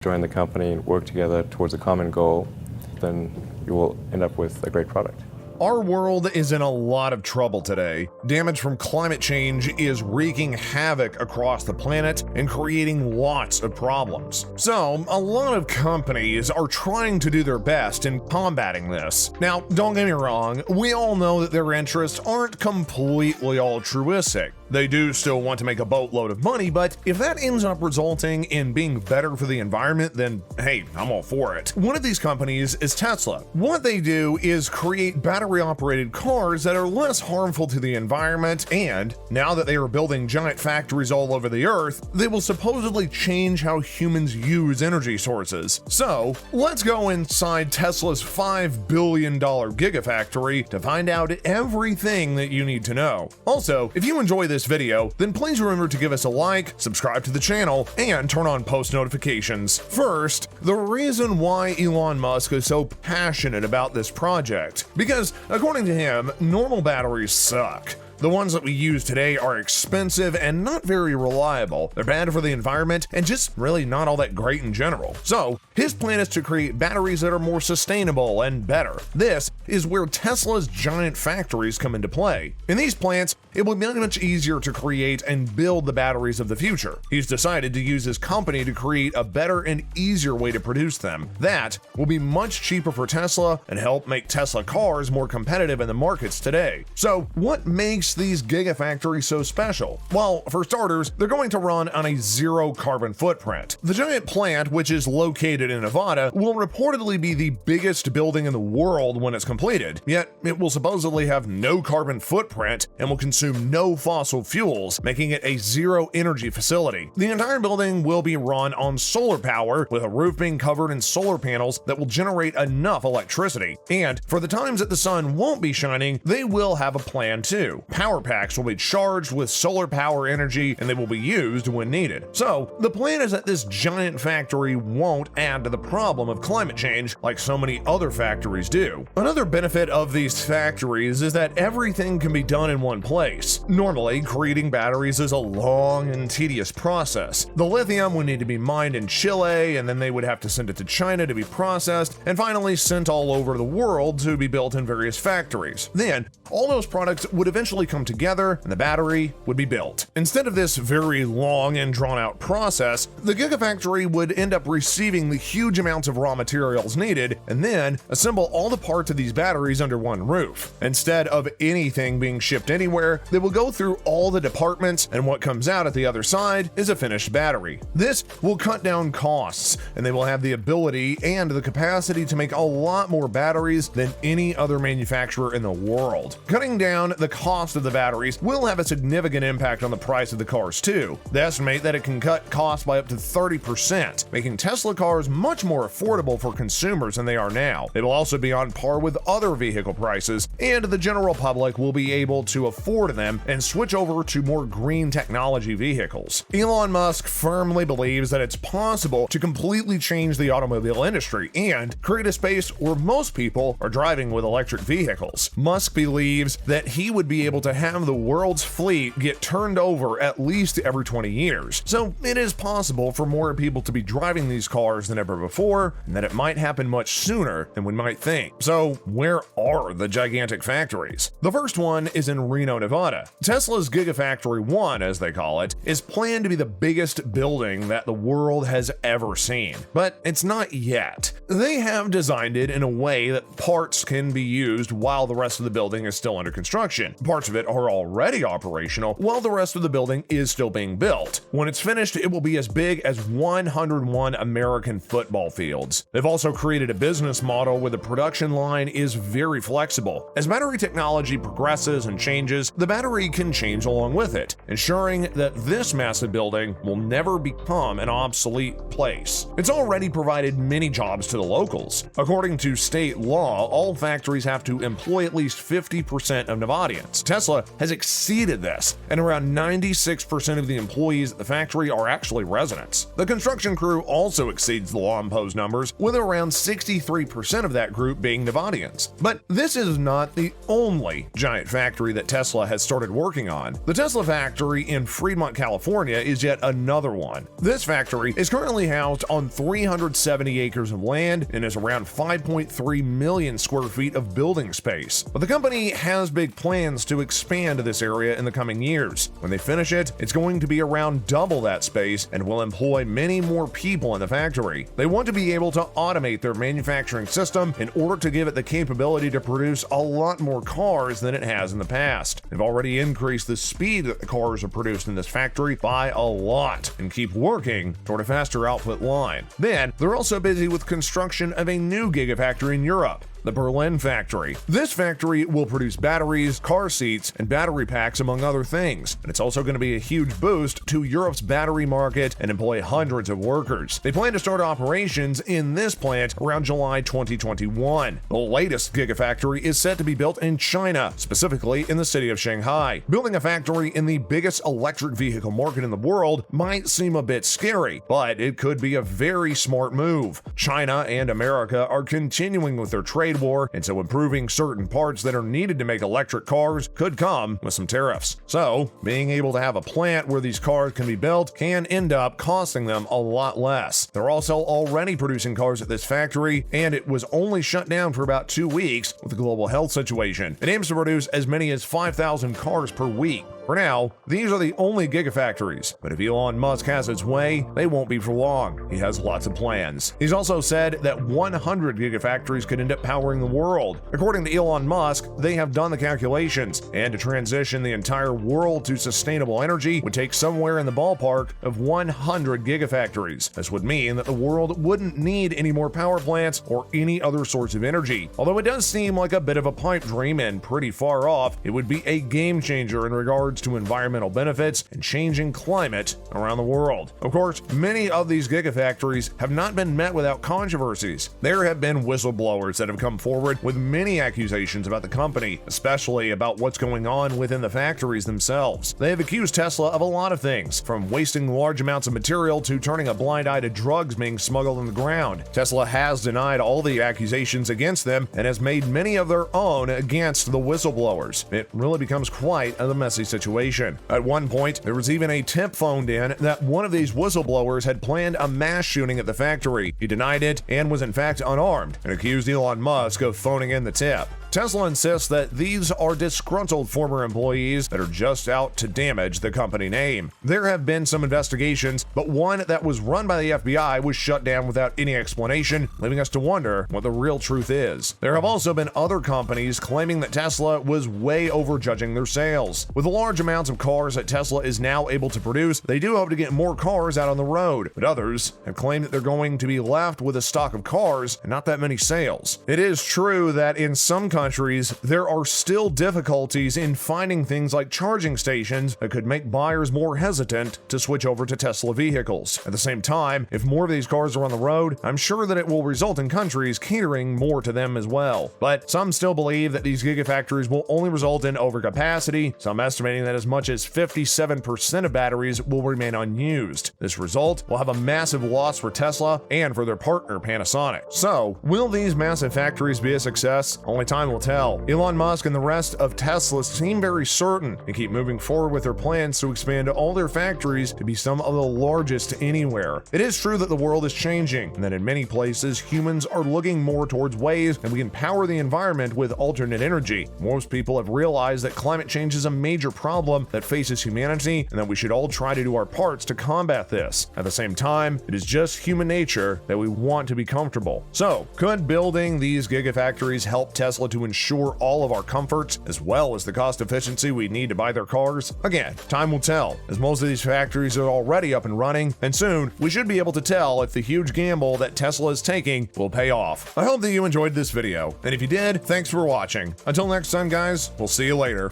join the company and work together towards a common goal, then you will end up with a great product. Our world is in a lot of trouble today. Damage from climate change is wreaking havoc across the planet and creating lots of problems. So, a lot of companies are trying to do their best in combating this. Now, don't get me wrong, we all know that their interests aren't completely altruistic. They do still want to make a boatload of money, but if that ends up resulting in being better for the environment, then hey, I'm all for it. One of these companies is Tesla. What they do is create battery-operated cars that are less harmful to the environment, and now that they are building giant factories all over the earth, they will supposedly change how humans use energy sources. So, let's go inside Tesla's $5 billion Gigafactory to find out everything that you need to know. Also, if you enjoy this video, then please remember to give us a like, subscribe to the channel, and turn on post notifications. First, the reason why Elon Musk is so passionate about this project. Because, according to him, normal batteries suck. The ones that we use today are expensive and not very reliable. They're bad for the environment and just really not all that great in general. So, his plan is to create batteries that are more sustainable and better. This is where Tesla's giant factories come into play. In these plants, it will be much easier to create and build the batteries of the future. He's decided to use his company to create a better and easier way to produce them. That will be much cheaper for Tesla and help make Tesla cars more competitive in the markets today. So, what makes these Gigafactories so special? Well, for starters, they're going to run on a zero carbon footprint. The giant plant, which is located in Nevada, will reportedly be the biggest building in the world when it's completed, yet it will supposedly have no carbon footprint and will consume no fossil fuels, making it a zero energy facility. The entire building will be run on solar power, with a roof being covered in solar panels that will generate enough electricity. And for the times that the sun won't be shining, they will have a plan too. Power packs will be charged with solar power energy and they will be used when needed. So, the plan is that this giant factory won't add to the problem of climate change like so many other factories do. Another benefit of these factories is that everything can be done in one place. Normally, creating batteries is a long and tedious process. The lithium would need to be mined in Chile, and then they would have to send it to China to be processed, and finally sent all over the world to be built in various factories. Then, all those products would eventually come together and the battery would be built. Instead of this very long and drawn-out process, the Gigafactory would end up receiving the huge amounts of raw materials needed and then assemble all the parts of these batteries under one roof. Instead of anything being shipped anywhere, they will go through all the departments, and what comes out at the other side is a finished battery. This will cut down costs, and they will have the ability and the capacity to make a lot more batteries than any other manufacturer in the world. Cutting down the cost of the batteries will have a significant impact on the price of the cars too. They estimate that it can cut costs by up to 30%, making Tesla cars much more affordable for consumers than they are now. They will also be on par with other vehicle prices, and the general public will be able to afford them and switch over to more green technology vehicles. Elon Musk firmly believes that it's possible to completely change the automobile industry and create a space where most people are driving with electric vehicles. Musk believes that he would be able to have the world's fleet get turned over at least every 20 years. So it is possible for more people to be driving these cars than ever before, and that it might happen much sooner than we might think. So where are the gigantic factories? The first one is in Reno, Nevada. Tesla's Gigafactory 1, as they call it, is planned to be the biggest building that the world has ever seen. But it's not yet. They have designed it in a way that parts can be used while the rest of the building is still under construction. Parts of it are already operational, while the rest of the building is still being built. When it's finished, it will be as big as 101 American football fields. They've also created a business model where the production line is very flexible. As battery technology progresses and changes, the battery can change along with it, ensuring that this massive building will never become an obsolete place. It's already provided many jobs to the locals. According to state law, all factories have to employ at least 50% of Nevadians. Tesla has exceeded this, and around 96% of the employees at the factory are actually residents. The construction crew also exceeds the law-imposed numbers, with around 63% of that group being Nevadians. But this is not the only giant factory that Tesla has started working on. The Tesla factory in Fremont, California is yet another one. This factory is currently housed on 370 acres of land and is around 5.3 million square feet of building space. But the company has big plans to expand this area in the coming years. When they finish it, it's going to be around double that space and will employ many more people in the factory. They want to be able to automate their manufacturing system in order to give it the capability to produce a lot more cars than it has in the past. They've already increased the speed that the cars are produced in this factory by a lot and keep working toward a faster output line. Then, they're also busy with construction of a new Gigafactory in Europe, the Berlin factory. This factory will produce batteries, car seats, and battery packs, among other things. And it's also going to be a huge boost to Europe's battery market and employ hundreds of workers. They plan to start operations in this plant around July 2021. The latest Gigafactory is set to be built in China, specifically in the city of Shanghai. Building a factory in the biggest electric vehicle market in the world might seem a bit scary, but it could be a very smart move. China and America are continuing with their trade war, and so improving certain parts that are needed to make electric cars could come with some tariffs. So, being able to have a plant where these cars can be built can end up costing them a lot less. They're also already producing cars at this factory, and it was only shut down for about 2 weeks with the global health situation. It aims to produce as many as 5,000 cars per week. For now, these are the only Gigafactories, but if Elon Musk has his way, they won't be for long. He has lots of plans. He's also said that 100 Gigafactories could end up powering the world. According to Elon Musk, they have done the calculations, and to transition the entire world to sustainable energy would take somewhere in the ballpark of 100 Gigafactories. This would mean that the world wouldn't need any more power plants or any other source of energy. Although it does seem like a bit of a pipe dream and pretty far off, it would be a game changer in regards to environmental benefits and changing climate around the world. Of course, many of these Gigafactories have not been met without controversies. There have been whistleblowers that have come forward with many accusations about the company, especially about what's going on within the factories themselves. They have accused Tesla of a lot of things, from wasting large amounts of material to turning a blind eye to drugs being smuggled in the ground. Tesla has denied all the accusations against them and has made many of their own against the whistleblowers. It really becomes quite a messy situation. At one point, there was even a tip phoned in that one of these whistleblowers had planned a mass shooting at the factory. He denied it and was in fact unarmed and accused Elon Musk of phoning in the tip. Tesla insists that these are disgruntled former employees that are just out to damage the company name. There have been some investigations, but one that was run by the FBI was shut down without any explanation, leaving us to wonder what the real truth is. There have also been other companies claiming that Tesla was way overjudging their sales. With the large amounts of cars that Tesla is now able to produce, they do hope to get more cars out on the road, but others have claimed that they're going to be left with a stock of cars and not that many sales. It is true that in some countries, there are still difficulties in finding things like charging stations that could make buyers more hesitant to switch over to Tesla vehicles. At the same time, if more of these cars are on the road, I'm sure that it will result in countries catering more to them as well. But some still believe that these Gigafactories will only result in overcapacity, some estimating that as much as 57% of batteries will remain unused. This result will have a massive loss for Tesla and for their partner Panasonic. So, will these massive factories be a success? Only time will tell. Elon Musk and the rest of Tesla seem very certain and keep moving forward with their plans to expand all their factories to be some of the largest anywhere. It is true that the world is changing and that in many places humans are looking more towards ways that we can power the environment with alternate energy. Most people have realized that climate change is a major problem that faces humanity and that we should all try to do our parts to combat this. At the same time, it is just human nature that we want to be comfortable. So, could building these Gigafactories help Tesla to ensure all of our comforts as well as the cost efficiency we need to buy their cars? Again, time will tell, as most of these factories are already up and running, and soon we should be able to tell if the huge gamble that Tesla is taking will pay off. I hope that you enjoyed this video, and if you did, thanks for watching. Until next time guys, we'll see you later.